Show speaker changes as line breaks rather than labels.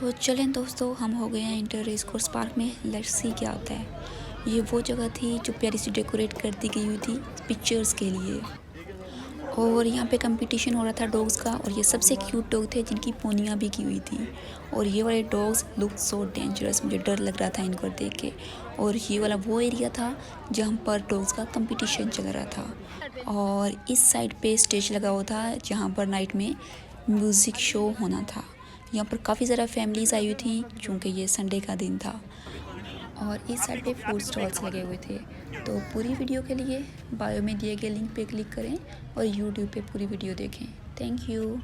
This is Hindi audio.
तो चलें दोस्तों, हम हो गए हैं इंटर रेस कोर्स पार्क में। लेट्स सी क्या होता है। ये वो जगह थी जो प्यारी सी डेकोरेट कर दी गई हुई थी पिक्चर्स के लिए। और यहाँ पे कंपटीशन हो रहा था डॉग्स का, और ये सबसे क्यूट डॉग थे जिनकी पोनियाँ भी की हुई थी। और ये वाले डॉग्स लुक सो डेंजरस, मुझे डर लग रहा था इनको देख के। और ये वाला वो एरिया था जहाँ पर डॉग्स का कंपटीशन चल रहा था। और इस साइड पे स्टेज लगा हुआ था जहाँ पर नाइट में म्यूज़िक शो होना था। यहाँ पर काफ़ी ज़्यादा फैमिलीज़ आई हुई थी क्योंकि ये संडे का दिन था। और इस साइड पे फूड स्टॉल्स लगे हुए थे। तो पूरी वीडियो के लिए बायो में दिए गए लिंक पे क्लिक करें और यूट्यूब पे पूरी वीडियो देखें। Thank you.